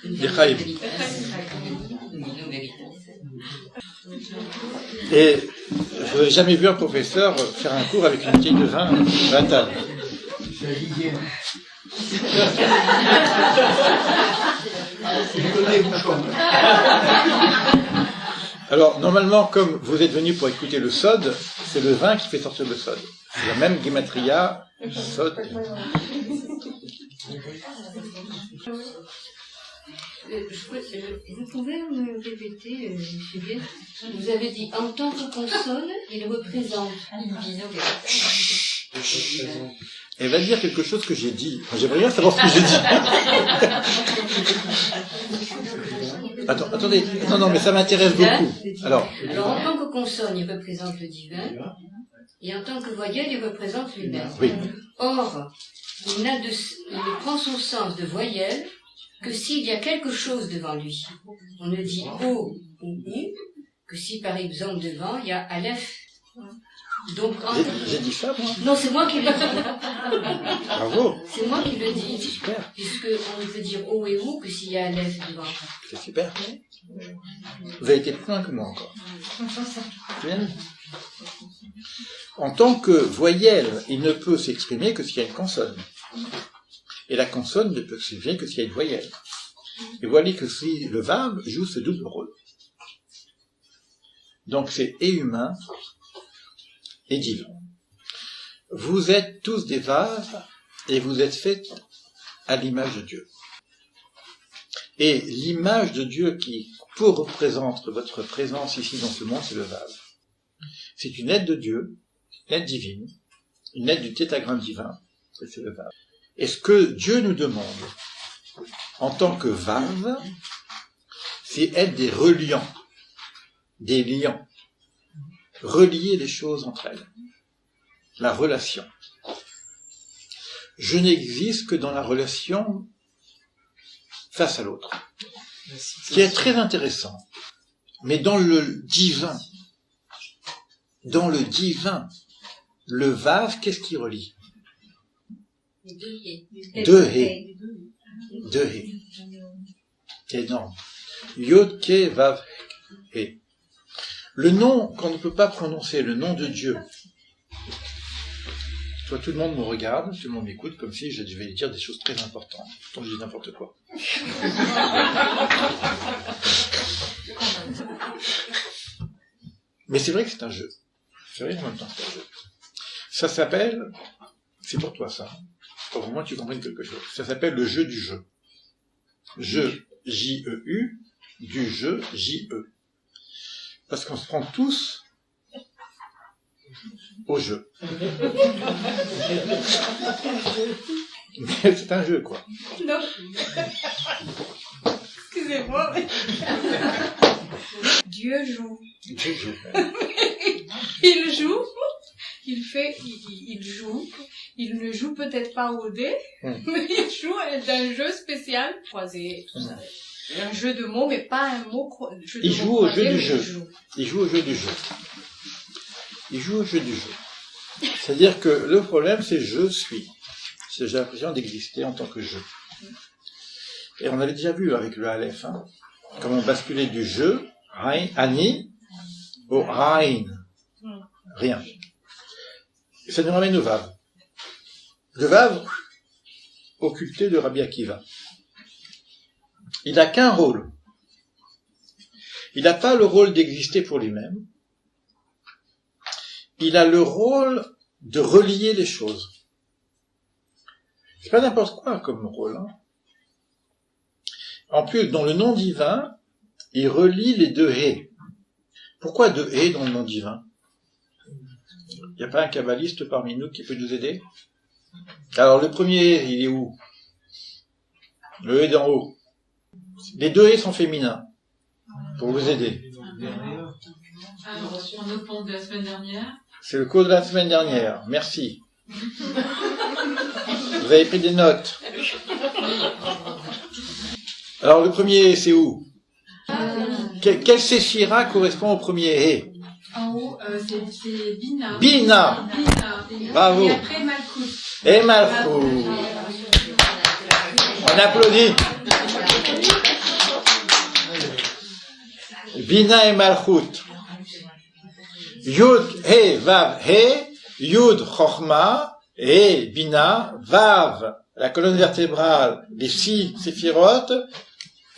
L'Echaim. Et je n'ai jamais vu un professeur faire un cours avec une bouteille de vin à la table. Alors, normalement, comme vous êtes venu pour écouter le sod, c'est le vin qui fait sortir le sod. C'est la même gematria, sod. Vous pouvez me répéter, monsieur Bien, vous avez dit, en tant que consonne, il représente. Elle va dire quelque chose que j'ai dit. J'aimerais bien savoir ce que j'ai dit. Attendez. Non, mais ça m'intéresse beaucoup. Alors, en tant que consonne, il représente le divin, et en tant que voyelle, il représente lui-même. Oui. Or, il ne prend son sens de voyelle que s'il y a quelque chose devant lui. On ne dit O ou U que si, par exemple, devant, il y a Aleph. Donc, j'ai dit ça, moi? Non, c'est moi qui le dis. Bravo. C'est moi qui le dis. C'est super. Puisque on ne peut dire O et OU que s'il y a Aleph devant. C'est super. Vous avez été plus loin que moi encore. Bien. En tant que voyelle, il ne peut s'exprimer que s'il y a une consonne. Et la consonne ne peut s'exprimer que s'il y a une voyelle. Et voilà que si le vav joue ce double rôle. Donc c'est et humain et divin. Vous êtes tous des vaves et vous êtes faits à l'image de Dieu. Et l'image de Dieu qui représente votre présence ici dans ce monde, c'est le vave. C'est une aide de Dieu, une aide divine, une aide du tétragramme divin, c'est le vave. Et ce que Dieu nous demande, en tant que vave, c'est être des reliants, des liants, relier les choses entre elles. La relation. Je n'existe que dans la relation face à l'autre. Ce qui est très intéressant. Mais dans le divin, le vave, qu'est-ce qui relie? Deux hé. C'est énorme. Yod, Ke, Vav, He. Le nom qu'on ne peut pas prononcer, le nom de Dieu. Soit tout le monde me regarde, tout le monde m'écoute, comme si je devais dire des choses très importantes. Pourtant, je dis n'importe quoi. Mais c'est vrai que c'est un jeu. C'est vrai en même temps que c'est un jeu. Ça s'appelle, c'est pour toi ça, pour au moins tu comprennes quelque chose. Ça s'appelle le jeu du jeu. Jeu, J-E-U, du jeu, J-E. Parce qu'on se prend tous au jeu. Mais c'est un jeu, quoi. Non. Excusez-moi. Mais... Dieu joue. Dieu joue. Il joue. Il joue. Il ne joue peut-être pas au dé, mais il joue d'un jeu spécial, croisé, tout ça. Un jeu de mots, mais pas un mot croisé. Il joue au jeu du jeu. Il joue au jeu du jeu. Il joue au jeu du jeu. C'est-à-dire que le problème, c'est je suis. J'ai l'impression d'exister en tant que je. Et on avait déjà vu avec le Aleph, comment basculer du je, Ani, au Ain. Rien. Ça nous ramène au Vav. Le Vav, occulté de Rabbi Akiva. Il n'a qu'un rôle. Il n'a pas le rôle d'exister pour lui-même. Il a le rôle de relier les choses. C'est pas n'importe quoi comme rôle. En plus, dans le nom divin, il relie les deux hé. Pourquoi deux hé dans le nom divin? Il n'y a pas un kabbaliste parmi nous qui peut nous aider? Alors, le premier hé, il est où? Le hé d'en haut. Les deux hé sont féminins. Pour vous aider. Alors, sur notre compte de la semaine dernière. C'est le cours de la semaine dernière. Merci. Vous avez pris des notes. Alors, le premier, c'est où? Quel séphira correspond au premier hé? En haut, c'est Bina. Bina. Bravo. Et après, Malkout. Et Malkout. On applaudit. Bina et Malchut. Yud, He, Vav, He, Yud, Chochma, He, Bina, Vav, la colonne vertébrale, les 6 séphirotes,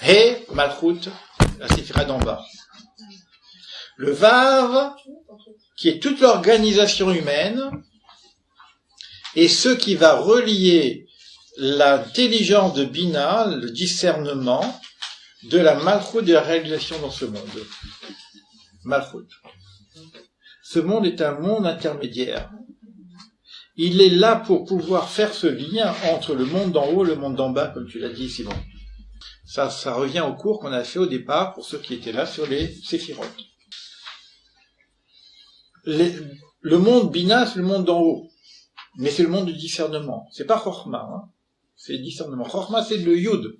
He, Malchut, la séphira d'en bas. Le Vav, qui est toute l'organisation humaine, et ce qui va relier l'intelligence de Bina, le discernement, de la Malchut, de la réalisation dans ce monde. Malchut. Ce monde est un monde intermédiaire. Il est là pour pouvoir faire ce lien entre le monde d'en haut et le monde d'en bas, comme tu l'as dit, Simon. Ça revient au cours qu'on a fait au départ, pour ceux qui étaient là, sur les séphirotes. Le monde Bina, c'est le monde d'en haut. Mais c'est le monde du discernement. C'est pas Chochma, hein. C'est le discernement. Chochma, c'est le Yud.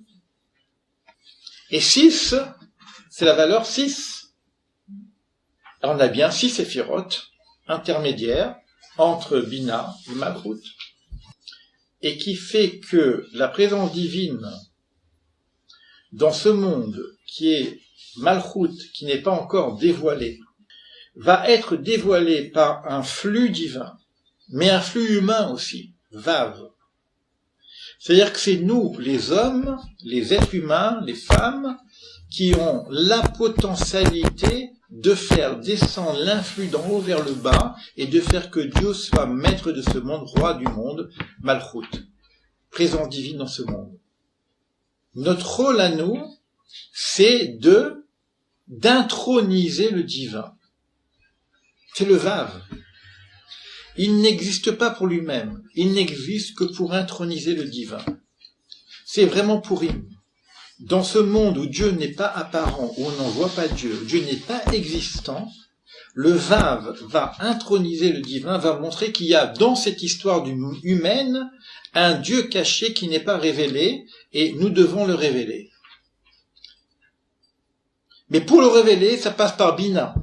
Et 6, c'est la valeur 6. On a bien 6 séphirotes intermédiaires entre Bina et Malchut, et qui fait que la présence divine dans ce monde qui est Malchut, qui n'est pas encore dévoilé, va être dévoilé par un flux divin, mais un flux humain aussi, Vav. C'est-à-dire que c'est nous, les hommes, les êtres humains, les femmes, qui ont la potentialité de faire descendre l'influx d'en haut vers le bas et de faire que Dieu soit maître de ce monde, roi du monde, Malchut, présence divine dans ce monde. Notre rôle à nous, c'est d'introniser le divin. C'est le Vav. Il n'existe pas pour lui-même, il n'existe que pour introniser le divin. C'est vraiment Purim. Dans ce monde où Dieu n'est pas apparent, où on n'en voit pas Dieu, Dieu n'est pas existant, le Vav va introniser le divin, va montrer qu'il y a dans cette histoire humaine un Dieu caché qui n'est pas révélé, et nous devons le révéler. Mais pour le révéler, ça passe par Bina.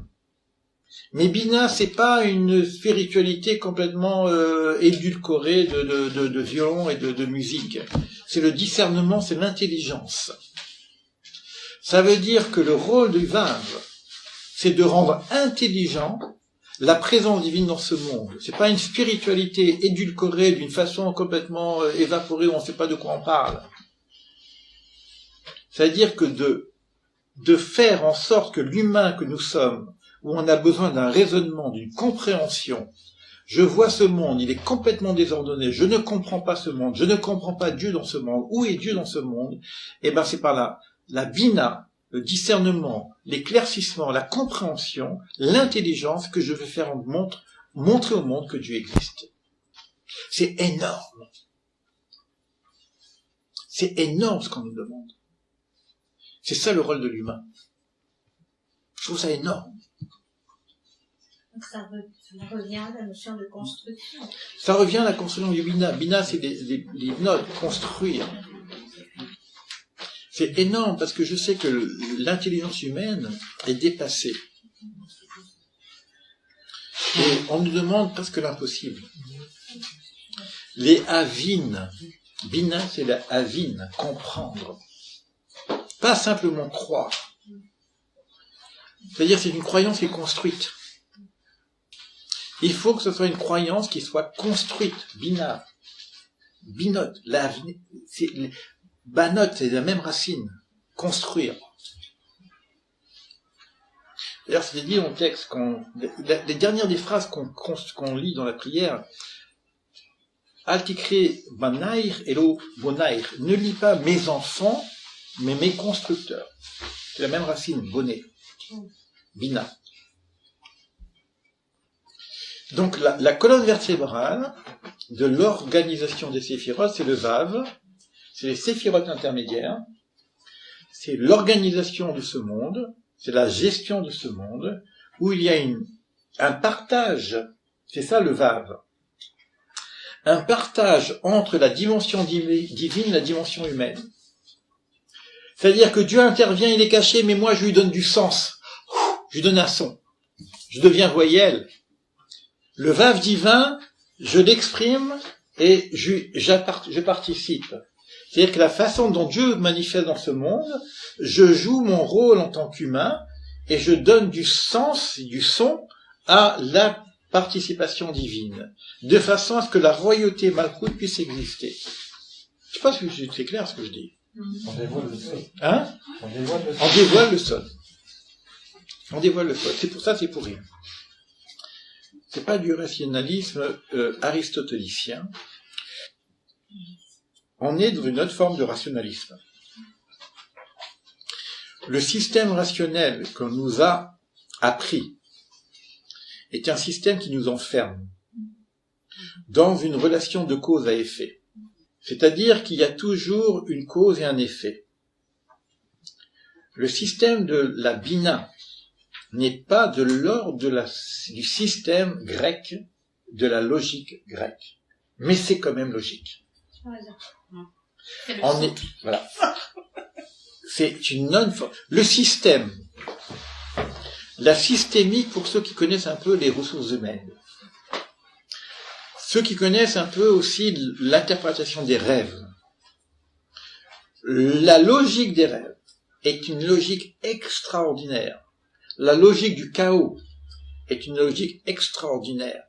Mais Bina, c'est pas une spiritualité complètement édulcorée de violon et de musique. C'est le discernement, c'est l'intelligence. Ça veut dire que le rôle du Vav, c'est de rendre intelligent la présence divine dans ce monde. C'est pas une spiritualité édulcorée d'une façon complètement évaporée où on ne sait pas de quoi on parle. C'est-à-dire que de faire en sorte que l'humain que nous sommes, où on a besoin d'un raisonnement, d'une compréhension, je vois ce monde, il est complètement désordonné, je ne comprends pas ce monde, je ne comprends pas Dieu dans ce monde, où est Dieu dans ce monde? Eh ben c'est par là, la Bina, le discernement, l'éclaircissement, la compréhension, l'intelligence que je veux faire montrer au monde que Dieu existe. C'est énorme. C'est énorme ce qu'on nous demande. C'est ça le rôle de l'humain. Je trouve ça énorme. Donc ça revient à la notion de construction. Ça revient à la construction du Bina. Bina, c'est les notes, construire. C'est énorme parce que je sais que l'intelligence humaine est dépassée. Et on nous demande presque l'impossible. Les avines. Bina, c'est la avine, comprendre. Pas simplement croire. C'est-à-dire c'est une croyance qui est construite. Il faut que ce soit une croyance qui soit construite. Bina. Binot. Banot, c'est la même racine. Construire. D'ailleurs, c'est dit dans le texte, les dernières des phrases qu'on lit dans la prière, Altikre banair elo bonair. Ne lis pas mes enfants, mais mes constructeurs. C'est la même racine, bonnet. Bina. Donc la colonne vertébrale de l'organisation des séphirotes, c'est le Vav, c'est les séphirotes intermédiaires, c'est l'organisation de ce monde, c'est la gestion de ce monde, où il y a un partage, c'est ça le Vav, un partage entre la dimension divine et la dimension humaine. C'est-à-dire que Dieu intervient, il est caché, mais moi je lui donne du sens, je lui donne un son, je deviens voyelle. Le Vav divin, je l'exprime et je participe. C'est-à-dire que la façon dont Dieu manifeste dans ce monde, je joue mon rôle en tant qu'humain et je donne du sens, du son à la participation divine, de façon à ce que la royauté Malkout puisse exister. Je sais pas si c'est clair ce que je dis. On dévoile le sol. Hein? On dévoile le sol. On dévoile le sol. On dévoile le sol. C'est pour ça, c'est pour rien. C'est pas du rationalisme aristotélicien. On est dans une autre forme de rationalisme. Le système rationnel qu'on nous a appris est un système qui nous enferme dans une relation de cause à effet. C'est-à-dire qu'il y a toujours une cause et un effet. Le système de la Bina n'est pas de l'ordre du système grec, de la logique grecque. Mais c'est quand même logique. On est, voilà. C'est une non-forme. Le système, la systémique pour ceux qui connaissent un peu les ressources humaines. Ceux qui connaissent un peu aussi l'interprétation des rêves. La logique des rêves est une logique extraordinaire. La logique du chaos est une logique extraordinaire.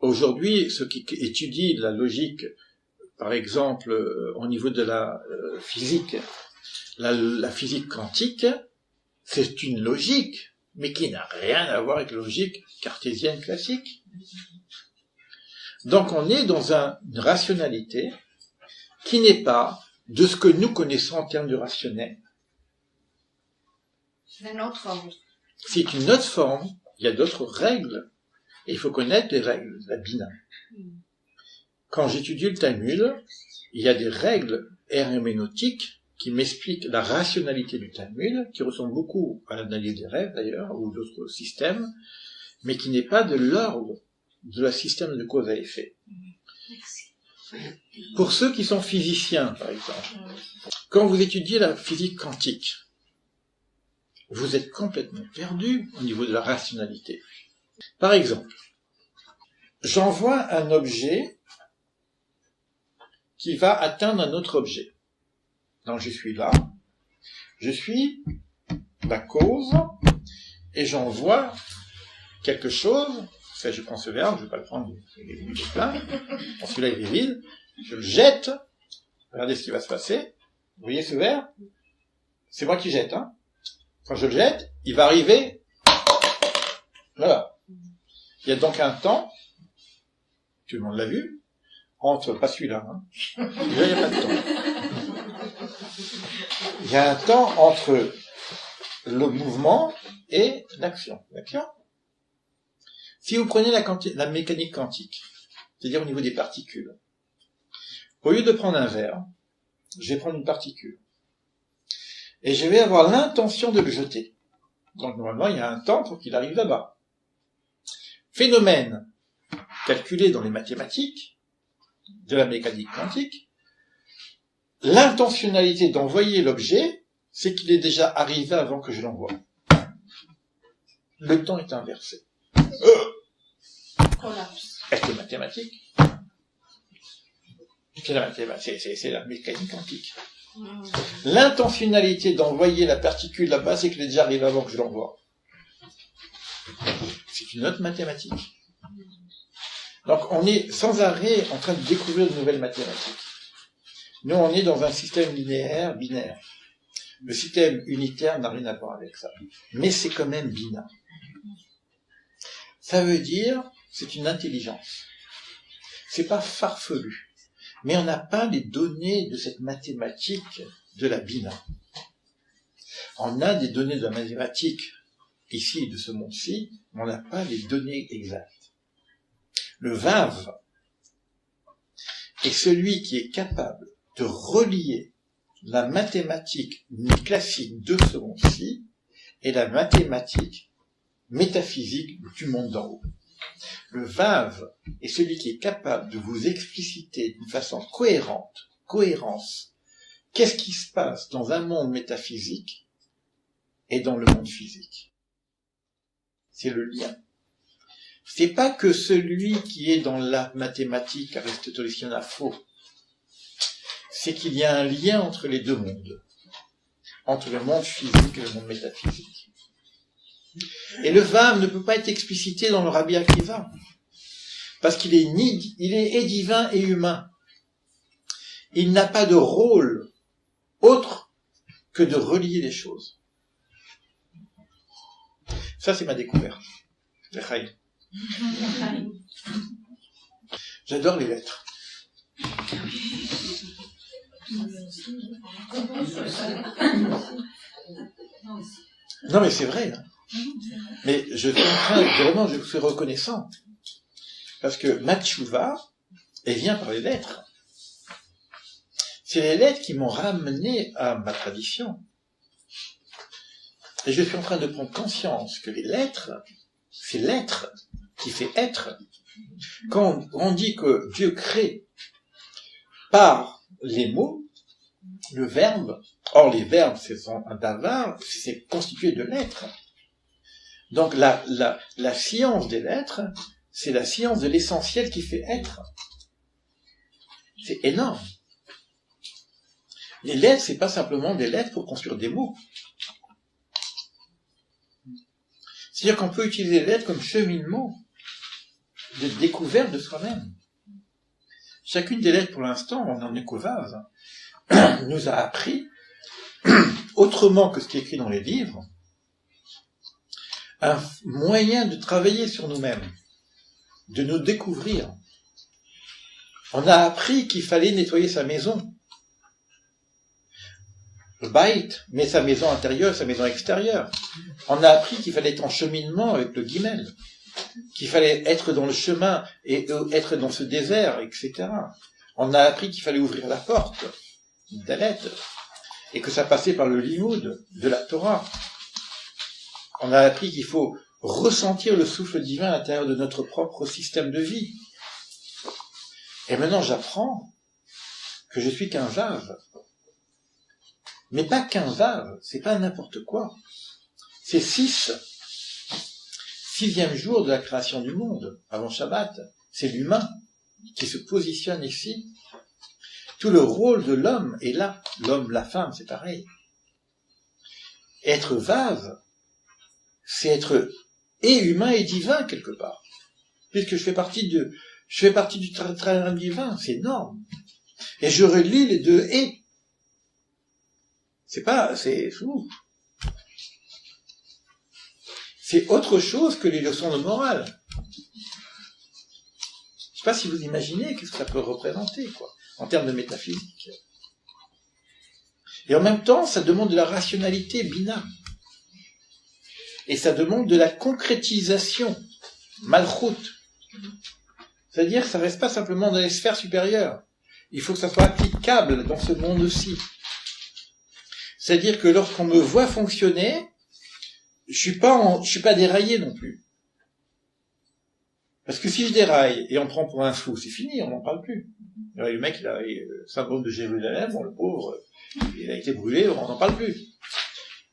Aujourd'hui, ceux qui étudient la logique, par exemple, au niveau de la physique, la physique quantique, c'est une logique, mais qui n'a rien à voir avec la logique cartésienne classique. Donc on est dans une rationalité qui n'est pas de ce que nous connaissons en termes de rationnel. C'est une autre forme. C'est une autre forme, il y a d'autres règles, et il faut connaître les règles de la Bina. Quand j'étudie le Talmud, il y a des règles herméneutiques qui m'expliquent la rationalité du Talmud, qui ressemble beaucoup à l'analyse des rêves d'ailleurs, ou d'autres systèmes, mais qui n'est pas de l'ordre de la système de cause à effet. Pour ceux qui sont physiciens, par exemple, quand vous étudiez la physique quantique, vous êtes complètement perdu au niveau de la rationalité. Par exemple, j'envoie un objet qui va atteindre un autre objet. Donc je suis là, je suis la cause, et j'envoie quelque chose. Enfin, je prends ce verre, je ne vais pas le prendre, il est plein. Celui-là, il est vide. Je le jette. Regardez ce qui va se passer. Vous voyez ce verre? C'est moi qui jette, hein. Quand je le jette, il va arriver. Voilà. Il y a donc un temps, tout le monde l'a vu, entre, pas celui-là, hein. Là, il n'y a pas de temps. Il y a un temps entre le mouvement et l'action. D'accord? Si vous prenez la mécanique quantique, c'est-à-dire au niveau des particules, au lieu de prendre un verre, je vais prendre une particule. Et je vais avoir l'intention de le jeter. Donc normalement, il y a un temps pour qu'il arrive là-bas. Phénomène calculé dans les mathématiques de la mécanique quantique, l'intentionnalité d'envoyer l'objet, c'est qu'il est déjà arrivé avant que je l'envoie. Le temps est inversé. Collapse. C'est mathématique. C'est la mécanique quantique. L'intentionnalité d'envoyer la particule là-bas, c'est qu'elle est déjà arrivée avant que je l'envoie. C'est une autre mathématique. Donc on est sans arrêt en train de découvrir de nouvelles mathématiques. Nous, on est dans un système linéaire, binaire. Le système unitaire n'a rien à voir avec ça. Mais c'est quand même binaire. Ça veut dire, c'est une intelligence. C'est pas farfelu. Mais on n'a pas les données de cette mathématique de la Bina. On a des données de la mathématique ici, de ce monde-ci, mais on n'a pas les données exactes. Le Vav est celui qui est capable de relier la mathématique classique de ce monde-ci et la mathématique métaphysique du monde d'en haut. Le Vav est celui qui est capable de vous expliciter d'une façon cohérence, qu'est-ce qui se passe dans un monde métaphysique et dans le monde physique. C'est le lien. C'est pas que celui qui est dans la mathématique aristotélicienne a faux. C'est qu'il y a un lien entre les deux mondes. Entre le monde physique et le monde métaphysique. Et le Vav ne peut pas être explicité dans le Rabbi Akiva. Parce qu'il est et divin et humain. Il n'a pas de rôle autre que de relier les choses. Ça, c'est ma découverte. L'Echaïm. J'adore les lettres. Non, mais c'est vrai. Hein. Mais je suis en train, vraiment, je suis reconnaissant. Parce que ma tchouva, elle vient par les lettres. C'est les lettres qui m'ont ramené à ma tradition. Et je suis en train de prendre conscience que les lettres, c'est l'être qui fait être. Quand on dit que Dieu crée par les mots, le verbe, or les verbes, c'est un davar, c'est constitué de lettres. Donc la science des lettres, c'est la science de l'essentiel qui fait être. C'est énorme. Les lettres, c'est pas simplement des lettres pour construire des mots. C'est-à-dire qu'on peut utiliser les lettres comme cheminement de découverte de soi-même. Chacune des lettres, pour l'instant, on en est qu'au vase, nous a appris, autrement que ce qui est écrit dans les livres, un moyen de travailler sur nous-mêmes, de nous découvrir. On a appris qu'il fallait nettoyer sa maison. Le Bait met sa maison intérieure, sa maison extérieure. On a appris qu'il fallait être en cheminement avec le Guimel, qu'il fallait être dans le chemin et être dans ce désert, etc. On a appris qu'il fallait ouvrir la porte, Dalet, et que ça passait par le limoud de la Torah. On a appris qu'il faut ressentir le souffle divin à l'intérieur de notre propre système de vie. Et maintenant, j'apprends que je suis qu'un Vav. Mais pas qu'un Vav, c'est pas n'importe quoi. C'est 6e jour de la création du monde, avant Shabbat. C'est l'humain qui se positionne ici. Tout le rôle de l'homme est là. L'homme, la femme, c'est pareil. Être Vav, c'est être et humain et divin quelque part. Puisque je fais partie du travail divin, c'est énorme. Et je relie les deux et. C'est autre chose que les leçons de morale. Je sais pas si vous imaginez qu'est-ce que ça peut représenter, quoi, en termes de métaphysique. Et en même temps, ça demande de la rationalité bina. Et ça demande de la concrétisation, malchut. C'est-à-dire que ça reste pas simplement dans les sphères supérieures. Il faut que ça soit applicable dans ce monde-ci. C'est-à-dire que lorsqu'on me voit fonctionner, je suis pas déraillé non plus. Parce que si je déraille et on prend pour un fou, c'est fini, on n'en parle plus. Le mec, il a le syndrome de Jérusalem, bon, le pauvre, il a été brûlé, on n'en parle plus.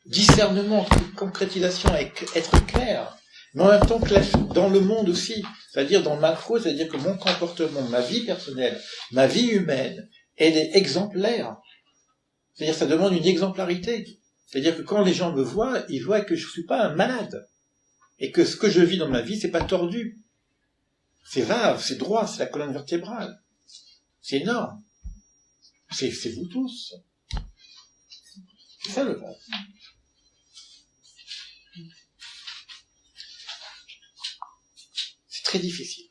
Discernement, concrétisation, être clair. Mais en même temps, dans le monde aussi, c'est-à-dire dans le macro, c'est-à-dire que mon comportement, ma vie personnelle, ma vie humaine, elle est exemplaire. C'est-à-dire que ça demande une exemplarité. C'est-à-dire que quand les gens me voient, ils voient que je ne suis pas un malade. Et que ce que je vis dans ma vie, c'est pas tordu. C'est vague, c'est droit, c'est la colonne vertébrale. C'est énorme. C'est vous tous. C'est ça le vague. C'est très difficile.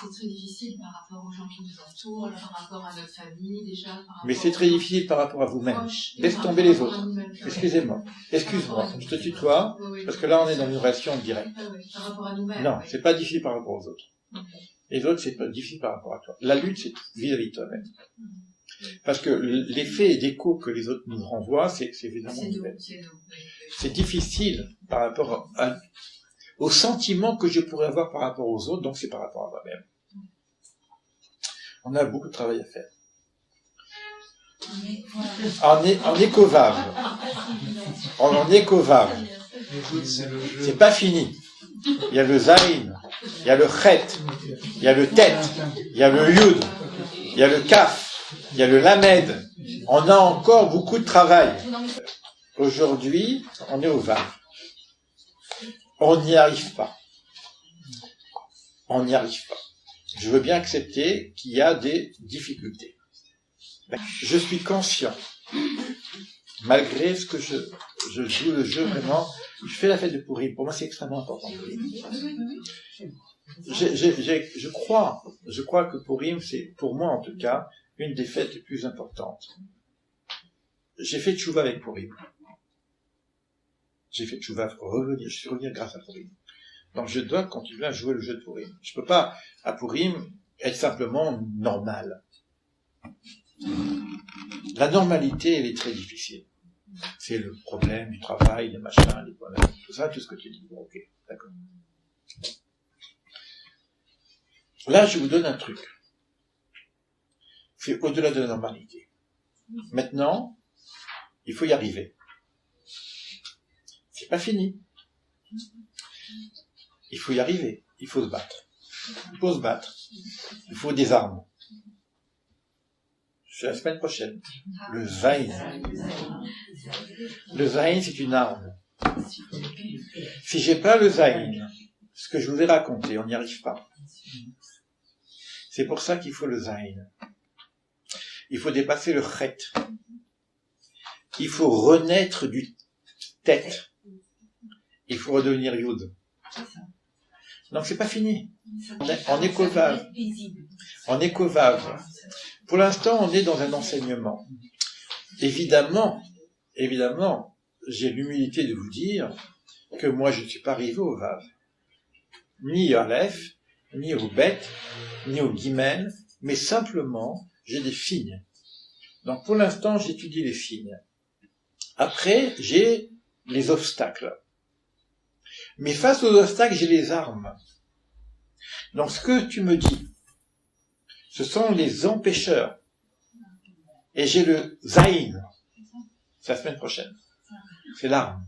C'est très difficile par rapport aux gens qui nous entourent, par rapport à notre famille déjà. Mais c'est très difficile par rapport à vous-même. Laisse tomber les autres. Excusez-moi. Excuse-moi. Je te tutoie, parce que là on est dans une relation directe. Par rapport à nous-mêmes. Non, c'est pas difficile par rapport aux autres. Les autres, c'est pas difficile par rapport à toi. La lutte, c'est vis-à-vis de toi-même. Parce que l'effet d'écho que les autres nous renvoient, c'est évidemment nouvelle. C'est difficile par rapport au sentiment que je pourrais avoir par rapport aux autres, donc c'est par rapport à moi-même. On a beaucoup de travail à faire. En éco-vave. En éco-vave. C'est pas fini. Il y a le zain, il y a le chet, il y a le tet, il y a le yud, il y a le kaf, il y a le lamed. On a encore beaucoup de travail. Aujourd'hui, on est au vav. On n'y arrive pas. On n'y arrive pas. Je veux bien accepter qu'il y a des difficultés. Je suis conscient, malgré ce que je joue le jeu vraiment, je fais la fête de Pourim. Pour moi, c'est extrêmement important. Je crois que Pourim, c'est, pour moi en tout cas, une des fêtes les plus importantes. J'ai fait tchouva avec Pourim. J'ai fait tchouva pour revenir, je suis revenu grâce à Pourim. Donc je dois continuer à jouer le jeu de Pourim. Je peux pas, à Pourim, être simplement normal. La normalité, elle est très difficile. C'est le problème du travail, des machins, des problèmes, tout ça, tout ce que tu dis. Bon, ok, d'accord. Là, je vous donne un truc. C'est au-delà de la normalité. Maintenant, il faut y arriver. C'est pas fini. Il faut y arriver. Il faut se battre. Il faut se battre. Il faut des armes. C'est la semaine prochaine. Le Zayn. Le Zayn, c'est une arme. Si j'ai pas le Zayn, ce que je vous ai raconté, on n'y arrive pas. C'est pour ça qu'il faut le Zayn. Il faut dépasser le Chet. Il faut renaître du tête. Il faut redevenir Yud. Donc c'est pas fini. On est Kovav. On est Kovav. Pour l'instant, on est dans un enseignement. Évidemment, j'ai l'humilité de vous dire que moi, je ne suis pas arrivé au Vav. Ni au Aleph, ni au Bet, ni au Gimel, mais simplement, j'ai des signes. Donc pour l'instant, j'étudie les signes. Après, j'ai les obstacles. Mais face aux obstacles, j'ai les armes. Donc ce que tu me dis, ce sont les empêcheurs. Et j'ai le Zayn. C'est la semaine prochaine. C'est l'arme.